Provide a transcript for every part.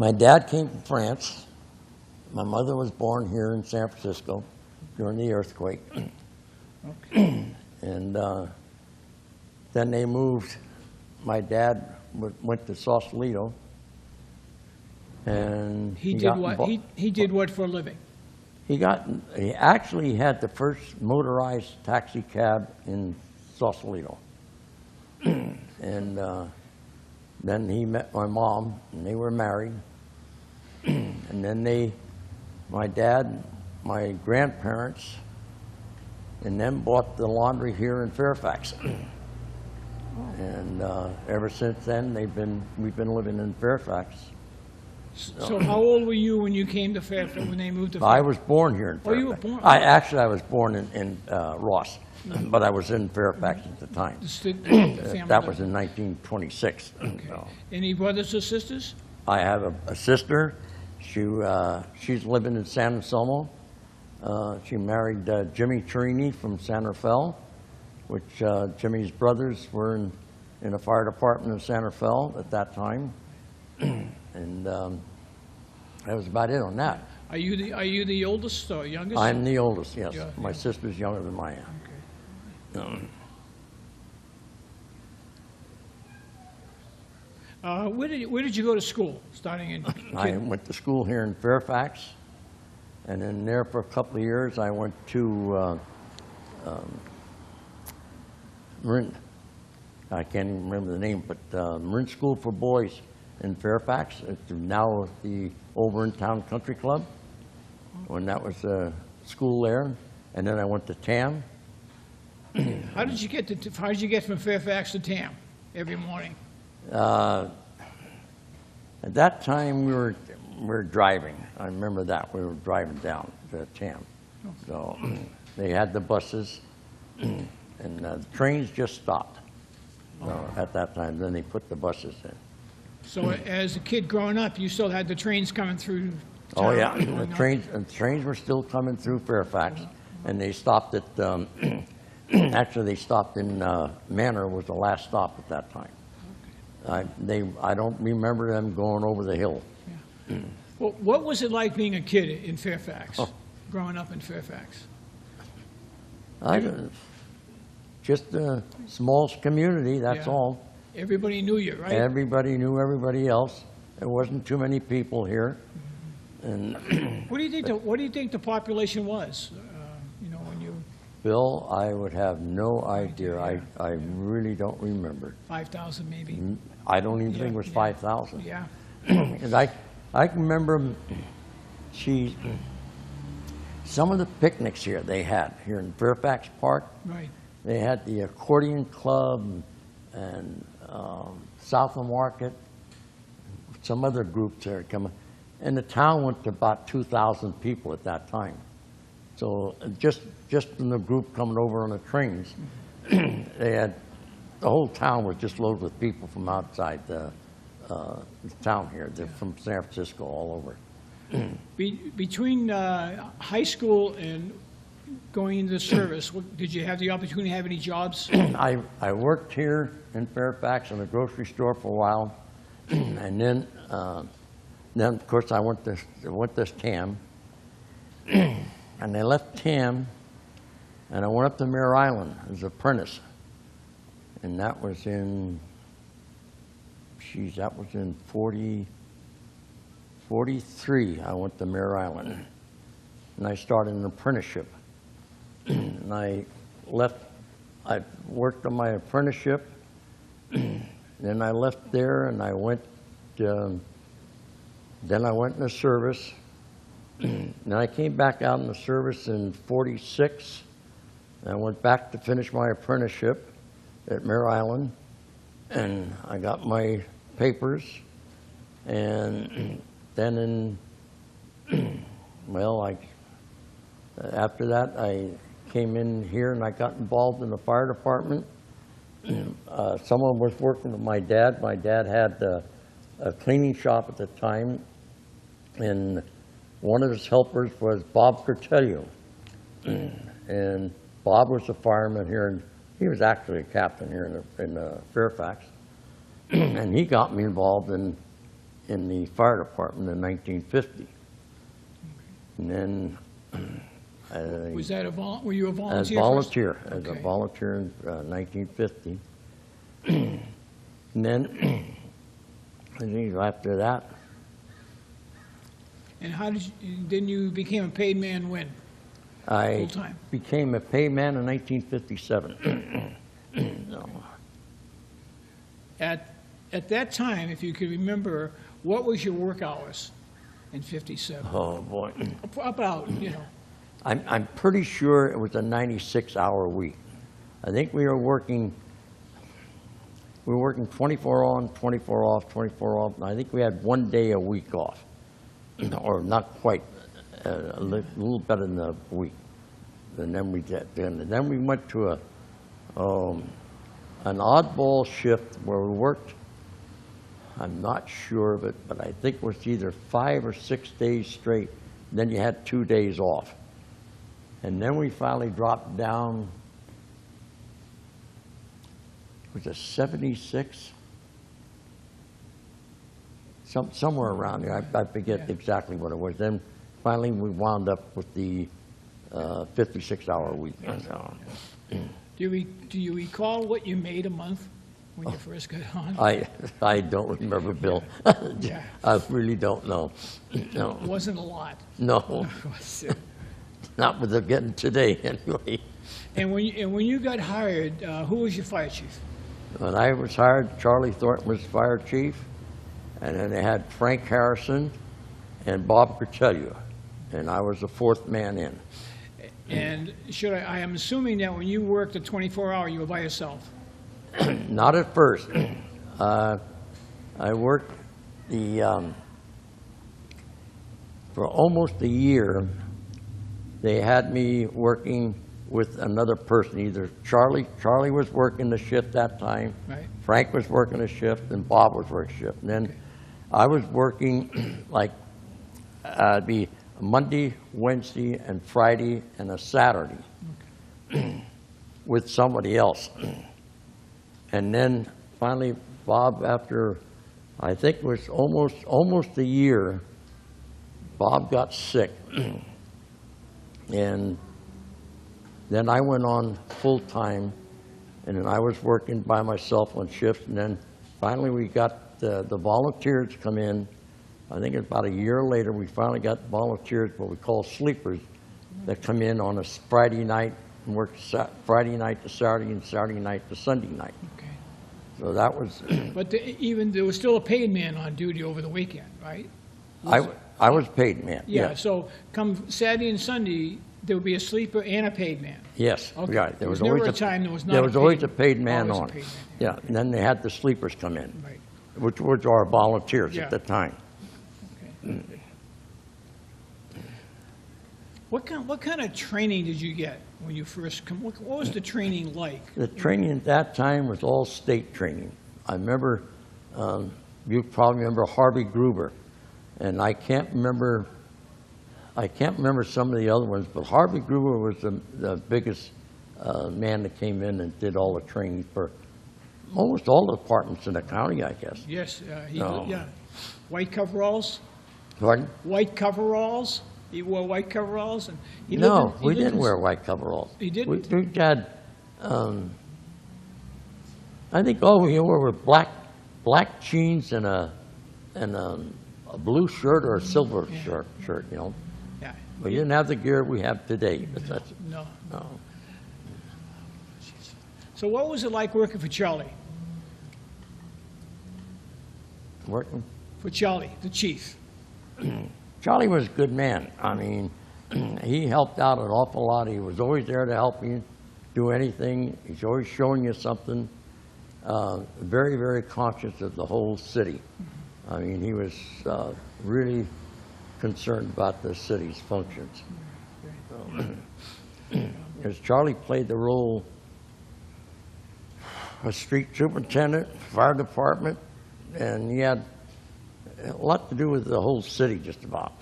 My dad came from France. My mother was born here in San Francisco during the earthquake. Okay. And then they moved. My dad went to Sausalito. And He did what? He did what for a living? He actually had the first motorized taxi cab in Sausalito. And then he met my mom, and they were married. And then my dad, my grandparents, and then bought the laundry here in Fairfax. And ever since then, we've been living in Fairfax. So how old were you when you came to Fairfax, when they moved to Fairfax? I was born here in Fairfax. Oh, you were born? I was born in Ross, but I was in Fairfax at the time. That was in 1926. Okay. So. Any brothers or sisters? I have a sister. She's living in San Anselmo. She married Jimmy Turini from San Rafael, which Jimmy's brothers were in the fire department of San Rafael at that time. And that was about it on that. Are you the oldest or youngest? I'm the oldest, yes. Yeah, My sister's younger than I am. Okay. Where did you go to school, starting in? I went to school here in Fairfax, and then there for a couple of years I went to Marin. I can't even remember the name, but Marin School for Boys in Fairfax. It's now the Over-in-Town Country Club, when that was a school there. And then I went to TAM. How did you get from Fairfax to TAM every morning? At that time, we were driving. I remember that. We were driving down to TAM. So they had the buses, and the trains just stopped at that time. Then they put the buses in. So as a kid growing up, you still had the trains coming through town? Oh, yeah. The trains were still coming through Fairfax, and they stopped at, actually they stopped in Manor was the last stop at that time. I don't remember them going over the hill. Yeah. Well, what was it like being a kid in Fairfax, growing up in Fairfax? Just a small community, that's all. Everybody knew you, right? Everybody knew everybody else. There wasn't too many people here. And what do you think the population was? When you. Bill, I would have no idea. I really don't remember. 5,000 maybe. I don't even think it was 5,000. Yeah. And I can remember some of the picnics here they had here in Fairfax Park. Right. They had the accordion club and South of Market, some other groups there coming. And the town went to about 2,000 people at that time. So just in the group coming over on the trains, the whole town was just loaded with people from outside the town here. They're from San Francisco all over. Between high school and going into the service, did you have the opportunity to have any jobs? I worked here in Fairfax in a grocery store for a while, and then of course I went to TAM, and I left TAM, and I went up to Mare Island as an apprentice, and that was in 43. I went to Mare Island, and I started an apprenticeship. And I worked on my apprenticeship, then I left there and I went, then I went in the service. Then I came back out in the service in 46, and I went back to finish my apprenticeship at Mare Island, and I got my papers, and then after that I came in here and I got involved in the fire department. Someone was working with my dad. My dad had a cleaning shop at the time, and one of his helpers was Bob Cortelio. And Bob was a fireman here, and he was actually a captain here in Fairfax. And he got me involved in in the fire department in 1950. And then Was that were you a as volunteer? as a Okay. volunteer in 1950. And then I think after that, And how did then you became a paid man when? I Full-time. became a paid man in 1957. So, At that time, if you could remember, what was your work hours in 57? oh boy, About, you know. I'm pretty sure it was a 96-hour week. I think we were working 24 on, 24 off, 24 off, and I think we had 1 day a week off, or not quite, a little better than a week. And then then we went to an oddball shift where we worked, I'm not sure, but I think it was either 5 or 6 days straight. Then you had 2 days off. And then we finally dropped down, was it 76? Somewhere around there. I forget Yeah. exactly what it was. Then finally we wound up with the 56-hour week. So, Do you recall what you made a month when you first got on? I don't remember, Bill. Yeah. I really don't know. No, It wasn't a lot. no, not with the getting today anyway. And when you got hired, who was your fire chief? When I was hired, Charlie Thornton was fire chief, and then they had Frank Harrison and Bob Cortellia, and I was the fourth man in. And I am assuming that when you worked a 24-hour, you were by yourself. Not at first. I worked for almost a year. They had me working with another person, either Charlie was working the shift that time, Right. Frank was working a shift, and Bob was working a shift. And then I was working like, it'd be Monday, Wednesday, and Friday, and a Saturday with somebody else. And then finally, Bob, after I think it was almost a year, Bob got sick. And then I went on full-time, and then I was working by myself on shifts. And then finally we got the volunteers come in. I think about a year later, we finally got volunteers, what we call sleepers, that come in on a Friday night and work Friday night to Saturday and Saturday night to Sunday night. Okay. So that was, But there was still a paid man on duty over the weekend, right? I was paid man, Yeah, yes. so come Saturday and Sunday, there would be a sleeper and a paid man. Yes, Okay. right. There was never a time there was not There a was always paid- a paid man always a on. paid man. Yeah, and then they had the sleepers come in, Right. which were our volunteers Yeah. at the time. Okay. What kind of training did you get when you first come? What was the training like? The training at that time was all state training. I remember, you probably remember Harvey Gruber, and I can't remember some of the other ones, but Harvey Gruber was the biggest man that came in and did all the training for almost all the departments in the county, I guess. Yes, No. yeah. White coveralls? Pardon? White coveralls? He wore white coveralls? And he No, lived in- he we lived didn't in- wear white coveralls. You didn't? We had, I think all we wore were black jeans and a blue shirt or a silver shirt, you know. Yeah. We didn't have the gear we have today. But that's, No. no. So what was it like working for Charlie? Working. For Charlie, the chief? Charlie was a good man. I mean, he helped out an awful lot. He was always there to help you do anything. He's always showing you something. Very, very conscious of the whole city. I mean, he was really concerned about the city's functions. Because Charlie played the role of street superintendent, fire department, and he had a lot to do with the whole city, just about.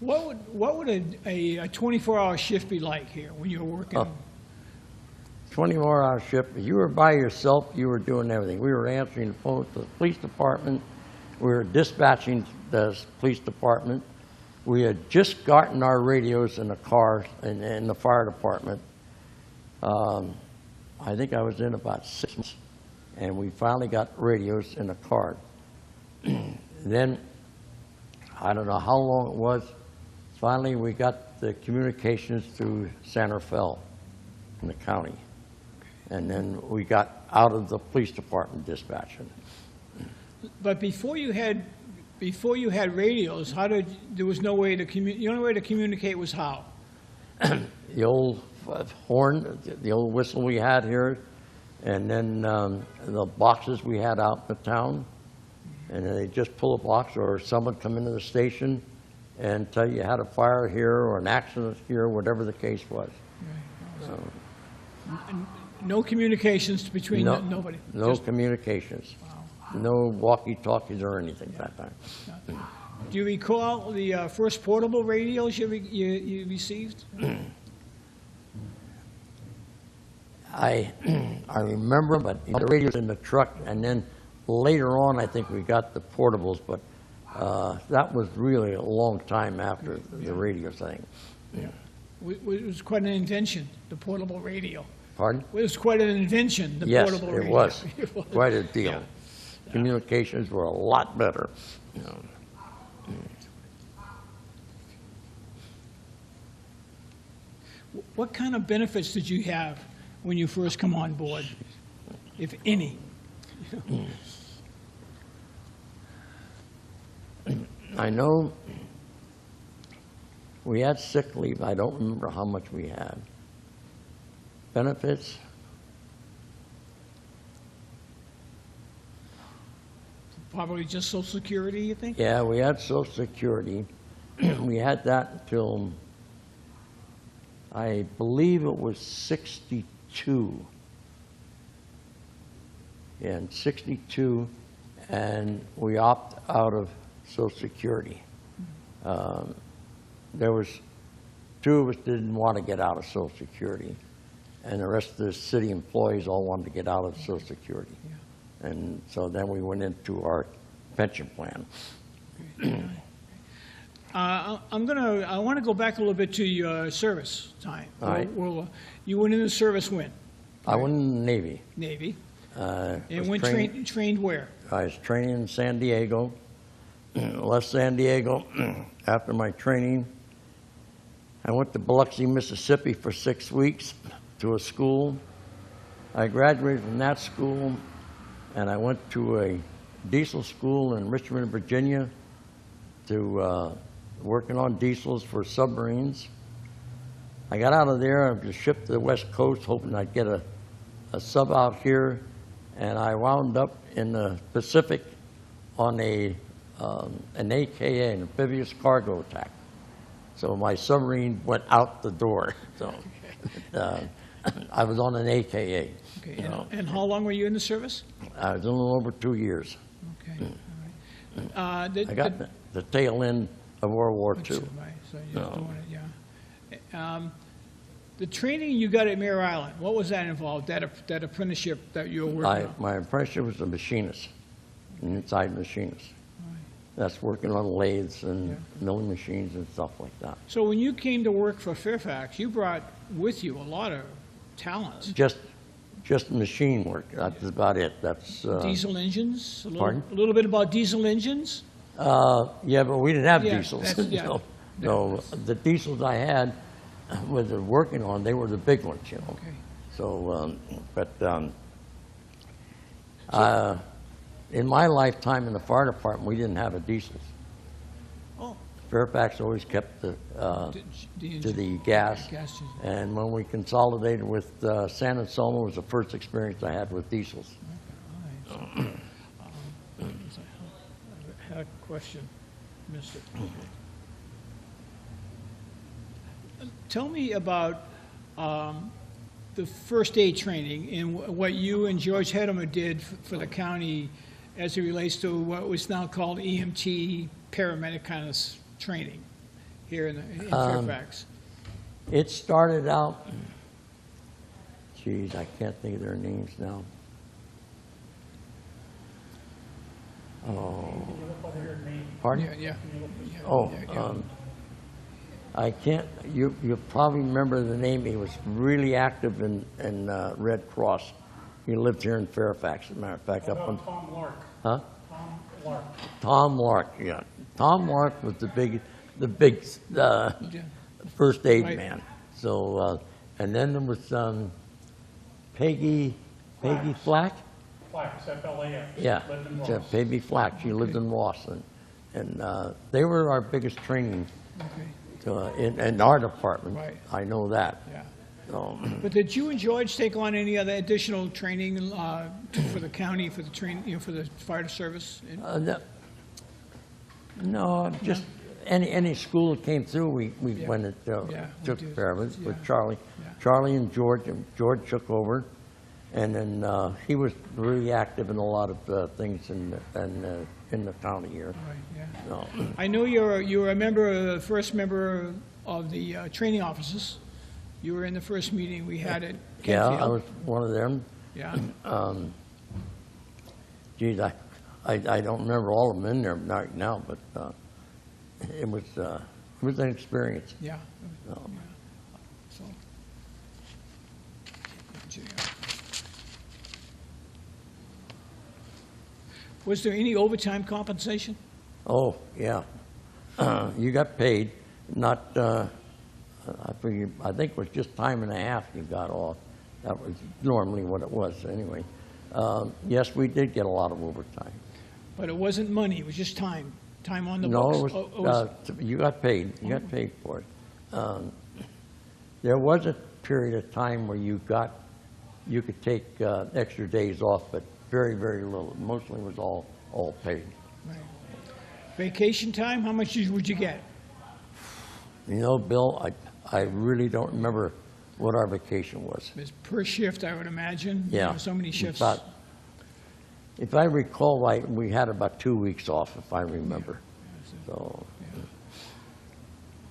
What would a 24-hour shift be like here when you were working? 24-hour shift. If you were by yourself, you were doing everything. We were answering the phone to the police department. We were dispatching the police department. We had just gotten our radios in the car in the fire department. I think I was in about 6 months, and we finally got radios in the car. Then, I don't know how long it was, finally we got the communications through Santa Fe in the county. And then we got out of the police department dispatching. But before you had radios, there was no way to the only way to communicate was how? The old horn, the old whistle we had here, and then the boxes we had out in the town. And then they just pull a box, or someone come into the station and tell you had a fire here or an accident here, whatever the case was. Right. So, No communications between nobody? No communications. Wow. No walkie-talkies or anything at that time. Do you recall the first portable radios you received? I remember, but the radios in the truck, and then later on I think we got the portables, but that was really a long time after the radio thing. Yeah. It was quite an invention, the portable radio. Pardon? It was quite an invention, the Yes, portable it radio. was. It was. Quite a deal. Yeah. Communications were a lot better. What kind of benefits did you have when you first come on board, if any? I know we had sick leave. I don't remember how much we had. Benefits? Probably just Social Security, you think? Yeah, we had Social Security. We had that until, I believe it was 62. Yeah, in 62, and we opted out of Social Security. There was 2 of us didn't want to get out of Social Security, and the rest of the city employees all wanted to get out of Social Security. Yeah. And so then we went into our pension plan. I want to go back a little bit to your service time. All right. You went in the service when? I went in the Navy. Navy. Was And when trained where? I was training in San Diego. Left San Diego after my training. I went to Biloxi, Mississippi for 6 weeks to a school. I graduated from that school, and I went to a diesel school in Richmond, Virginia, to working on diesels for submarines. I got out of there, I was shipped to the West Coast, hoping I'd get a sub out here, and I wound up in the Pacific on an AKA, an amphibious cargo attack. So my submarine went out the door. So I was on an AKA. Okay. And how long were you in the service? I was a little over 2 years. Okay. All right. I got the tail end of World War II. Right, so you're just doing it, yeah. The training you got at Mare Island, what was that involved, that apprenticeship that you were working on? My apprenticeship was a machinist, an inside machinist. That's working on lathes and milling machines and stuff like that. So when you came to work for Fairfax, you brought with you a lot of talents. Just machine work. That's about it. That's Diesel engines? Pardon? A little bit about diesel engines? Yeah, but we didn't have Yeah, diesels. yeah. No, the diesels I had was working on. They were the big ones, you know. Okay. So, in my lifetime in the fire department, we didn't have a diesels. Oh. Fairfax always kept to the gas. Gas. And when we consolidated with San Anselmo, was the first experience I had with diesels. I had a question, missed it. Tell me about the first aid training and what you and George Hedemer did for the county as it relates to what was now called EMT paramedic kind of training here in Fairfax. It started out Geez, I can't think of their names now. Oh, pardon? Yeah. Oh, Yeah. I can't, you probably remember the name. He was really active in Red Cross. He lived here in Fairfax, as a matter of fact. Up on, Tom Lark. huh? Tom Lark. Tom Lark, yeah. Tom Lark was the big first aid Right. man. So, and then there was Peggy Flack? Flax, F-L-A-X. Yeah, Lived in yeah, Ross. Peggy Flack. She lived in Ross, and they were our biggest training Okay. in our department. Right. I know that. Yeah. So, But did you and George take on any other additional training for the county, for the for the fire service? no, just any school that came through, we Yeah. went and Yeah, we took did. care of it with Yeah. Charlie. Yeah. Charlie and George took over, and then he was really active in a lot of things in the county here. Right, yeah. So, I know you were a member, the first member of the training officers. You were in the first meeting we had at yeah, Kentfield. I was one of them. Yeah, Geez, I don't remember all of them in there right now, but it was an experience. yeah. So, So. Was there any overtime compensation? oh, yeah. You got paid, not, I think it was just time and a half you got off. That was normally what it was anyway. Yes, we did get a lot of overtime. But it wasn't money, it was just time on the No, books. it was, you got paid. You got paid for it. There was a period of time where you could take extra days off, but very, very little. Mostly was all paid. Right. Vacation time, how much would you get? You know, Bill, I really don't remember what our vacation was. It was per shift, I would imagine. You Yeah. know, so many shifts. But if I recall right, we had about 2 weeks off, if I remember. So,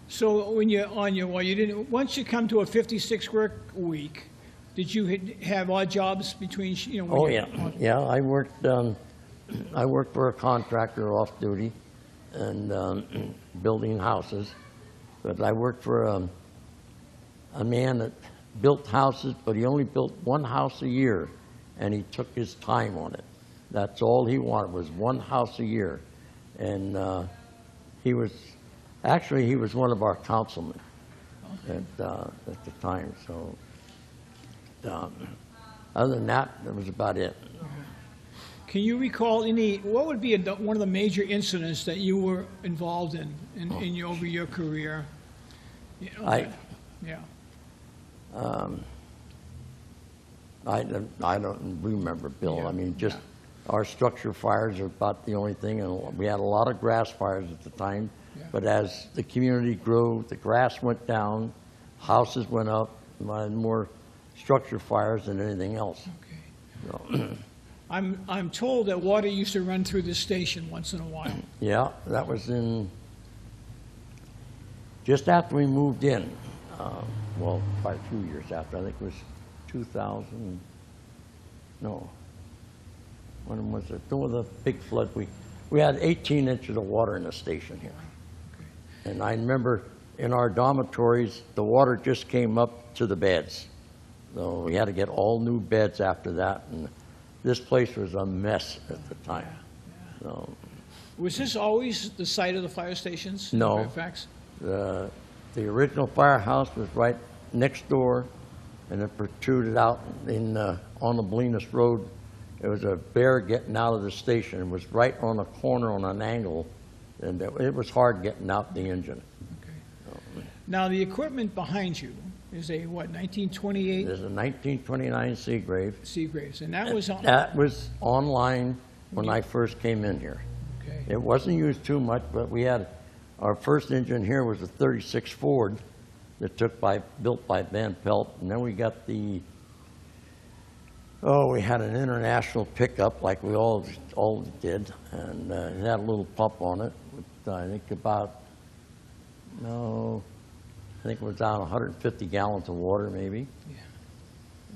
So when you're on your, well, you didn't, once you come to a 56 work week, did you have odd jobs between, you know? when oh you're yeah, on- yeah. I worked for a contractor off duty, and building houses. But I worked for a man that built houses, but he only built one house a year, and he took his time on it. That's all he wanted, was one house a year. And he was one of our councilmen at the time. So other than that, that was about it. Can you recall what would be one of the major incidents that you were involved in over your career? You know, I yeah. I don't remember, Bill. Yeah, I mean, just our structure fires are about the only thing, and we had a lot of grass fires at the time. Yeah. But as the community grew, the grass went down, houses went up, and we had more structure fires than anything else. Okay. So, I'm told that water used to run through this station once in a while. yeah, that was just after we moved in. Well, quite a few years after. I think it was 2000. No. When was it? There was a big flood. We had 18 inches of water in the station here. And I remember in our dormitories, the water just came up to the beds. So we had to get all new beds after that. And this place was a mess at the time. So, Was this always the site of the fire stations? in No. Fairfax? the original firehouse was right next door, and it protruded out on the Bolinas Road. It was a bear getting out of the station. It was right on the corner on an angle, and it was hard getting out the engine. Okay. Now, the equipment behind you is a, what, 1928 There's a 1929 Seagrave. Seagraves, and that was on, That was online when I first came in here. okay. It wasn't used too much, but we had, our first engine here was a 36 Ford that built by Van Pelt, and then we got we had an international pickup like we all did, and it had a little pump on it with, I think it was down 150 gallons of water maybe. Yeah.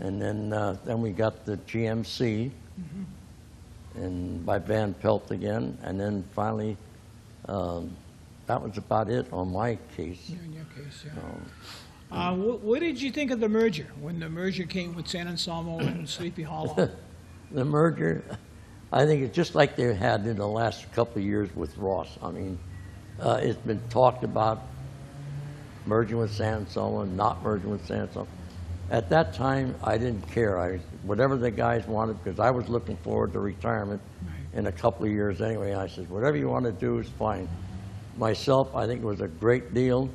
And then we got the GMC, and by Van Pelt again, and then finally, that was about it on my case. In your case, yeah. What did you think of the merger, when the merger came with San Anselmo and Sleepy Hollow? The merger, I think it's just like they had in the last couple of years with Ross. I mean, it's been talked about merging with San Anselmo and not merging with San Anselmo. At that time, I didn't care. Whatever the guys wanted, because I was looking forward to retirement in a couple of years anyway. I said, whatever you want to do is fine. Myself, I think it was a great deal.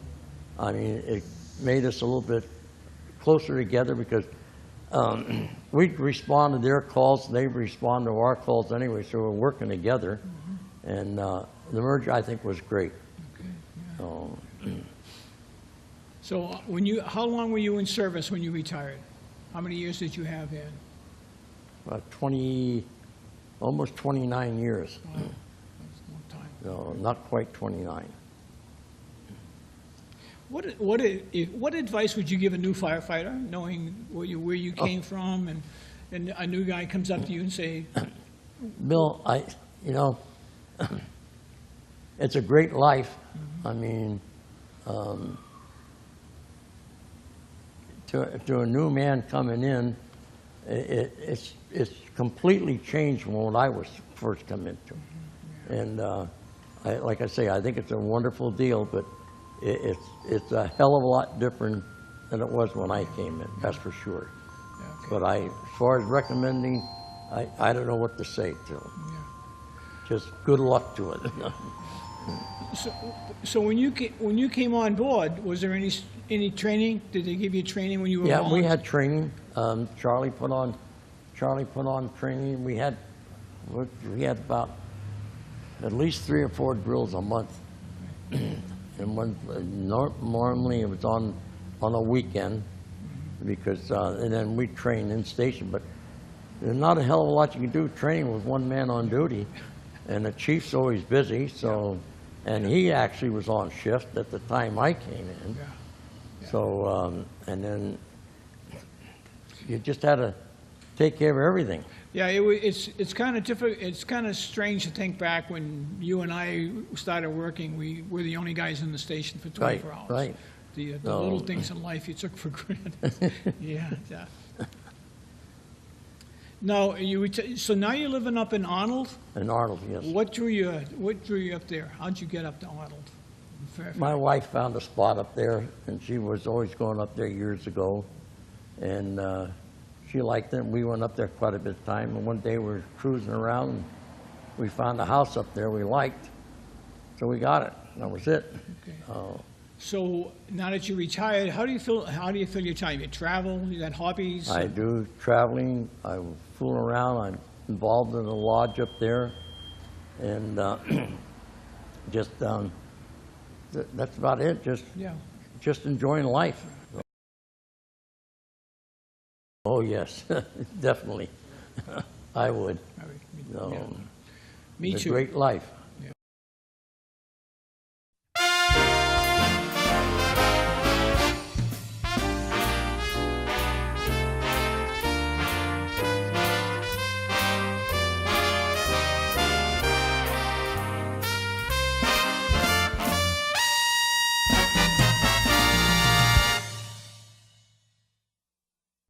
I mean, it made us a little bit closer together because we'd respond to their calls, they'd respond to our calls anyway, so we're working together. And the merger, I think, was great. Okay, so how long were you in service when you retired? How many years did you have in? About almost 29 years. Wow, that's a long time. No, not quite 29. What advice would you give a new firefighter, knowing where you came from, and a new guy comes up to you and say, Bill, it's a great life. I mean, to a new man coming in, it's completely changed from what I was first come into. And like I say, I think it's a wonderful deal, but it's a hell of a lot different than it was when I came in, that's for sure. okay. But as far as recommending, I don't know what to say to them. Yeah. Just good luck to it. So when you came on board, was there any training? Did they give you training when you were Yeah, on? we had training. Charlie put on training. We had about at least 3 or 4 drills a month. And normally it was on a weekend because and then we trained in station. But there's not a hell of a lot you can do training with one man on duty, and the chief's always busy. So, and he actually was on shift at the time I came in. Yeah. So and then you just had to take care of everything. Yeah, it's kind of difficult. It's kind of strange to think back when you and I started working. We were the only guys in the station for 24 hours. Right. The little things in life you took for granted. Yeah. Now so now you're living up in Arnold. In Arnold, yes. What drew you up there? How'd you get up to Arnold? Fairfax? My wife found a spot up there, and she was always going up there years ago, and she liked it. We went up there quite a bit of time, and one day we were cruising around, and we found a house up there we liked, so we got it. That was it. Okay. So now that you're retired, how do you fill your time? You travel? You got hobbies? I do traveling. I fool around. I'm involved in a lodge up there, and just that's about it. Just enjoying life. Oh yes, definitely. I would. Yeah. Me It's too. a great life.